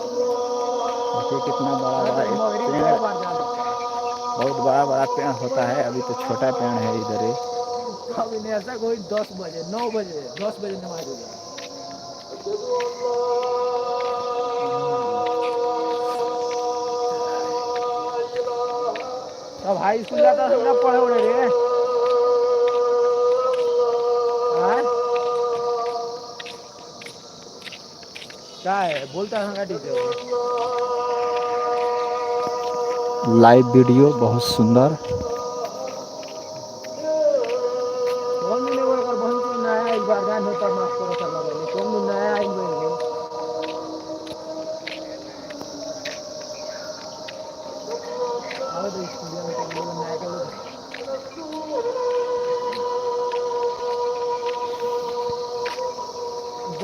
देखिए कितना बड़ा बड़ा एक पेड़, बहुत बड़ा बड़ा पेड़ होता है। अभी तो छोटा पेड़ है इधर ही। अभी नहीं ऐसा कोई 10 बजे 9 बजे 10 बजे नमाज होगा। तब हाई स्कूल जाता था पढ़े उड़े रे। क्या है बोलता है टीचर। लाइव वीडियो बहुत सुंदर। नया एक बार गान होता माफ करो साला भाई तुम नया आई गए। आओ तो स्टूडियो में तुम लोग नया के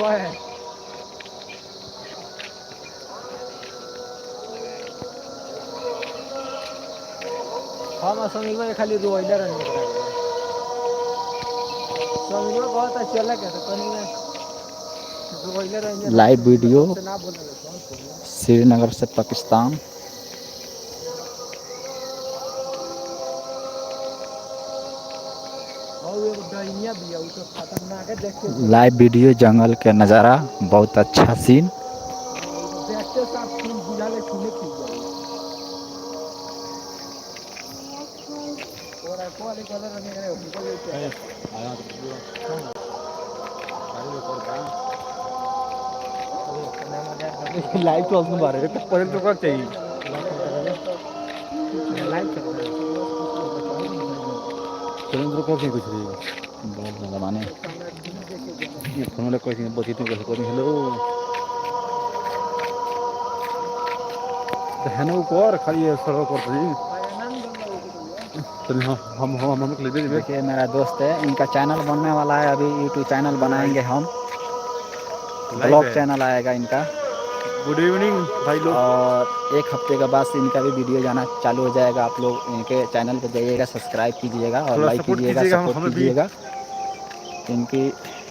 बॉय हम समीर में खाली रोइलर रहने का समीर में बहुत अच्छा लगा तो कहीं में रोइलर रहने लाइव वीडियो तुमसे ना बोलने श्रीनगर से पाकिस्तान। डैनिया भी है तो खतरनाक है देख के लाइव वीडियो जंगल के नज़ारा, बहुत अच्छा सीन। देखते साथ खून बुझा ले खूने खींच जाए और क्वाली कलर रहने का उनको भी आया तो लाइव तो उसमें बारे तो पहले तो कर चाहिए लाइव चल रहा है सुरेंद्र को भी कुछ नहीं बहुत ज़्यादा माने ये फोन वाला कोई बोती तो कैसे कोई हेलो तो है ना ऊपर खाली सर्वर करते जी चल हम ले दे देखिए मेरा दोस्त है, इनका चैनल बनने वाला है। अभी यूट्यूब चैनल बनाएंगे हम, लाइव ब्लॉग है। चैनल आएगा इनका। गुड इवनिंग भाई लोग। और एक हफ्ते के बाद से इनका भी वीडियो जाना चालू हो जाएगा। आप लोग इनके चैनल पर जाइएगा, सब्सक्राइब कीजिएगा और थोड़ा लाइक सपोर्ट कीजिएगा, कीजिएगा सपोर्ट हमें भी। कीजिएगा।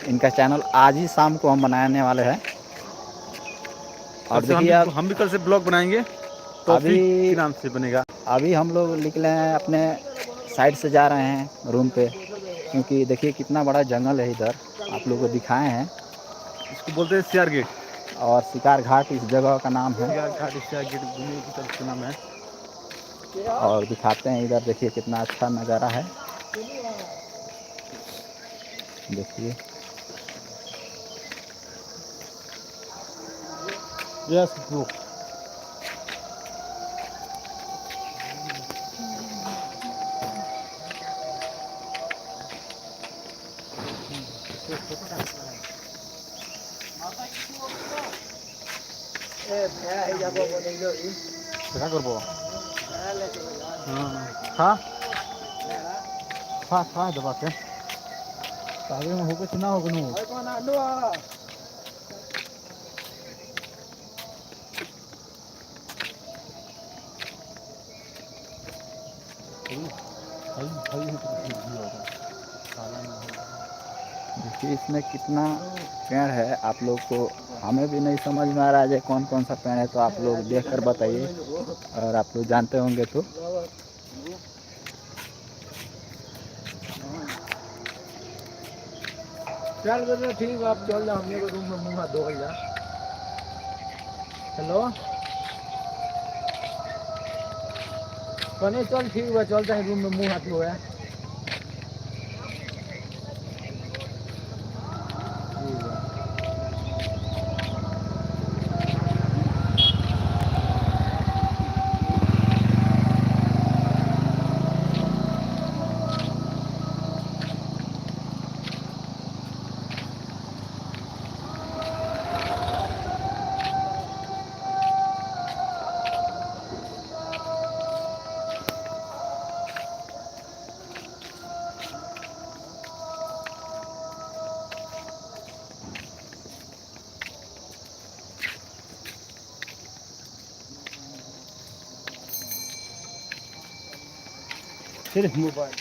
इनका चैनल आज ही शाम को हम बनाने वाले हैं। कल और से देखिए आप हम भी कल से ब्लॉग बनाएंगे अभी तौफीक के नाम से बनेगा। अभी हम लोग निकले हैं, अपने साइड से जा रहे हैं रूम पे, क्योंकि देखिए कितना बड़ा जंगल है इधर, आप लोगों को दिखाए हैं। इसको बोलते हैं सियार गेट। और शिकार घाट इस जगह का नाम है। सियार घाट सियार गेट घूमने की तरफ का नाम है। और दिखाते हैं इधर, देखिए कितना अच्छा नज़ारा है। देखिए यस ब्रो। क्या करबो हाँ हाँ हाँ दबा के आगे में होके चुना होगा नु देखिए इसमें कितना पेड़ है, आप लोग को हमें भी नहीं समझ में आ रहा है कौन कौन सा पेड़ है, तो आप लोग देख कर बताइए। और आप लोग जानते होंगे तो। चल बेटा ठीक है आप चल जाओ हम लोग रूम में मुंह हाथ धो जा। हेलो कने चल ठीक है चलते हैं रूम में मुंह हाथ धोया। सिर्फ मोबाइल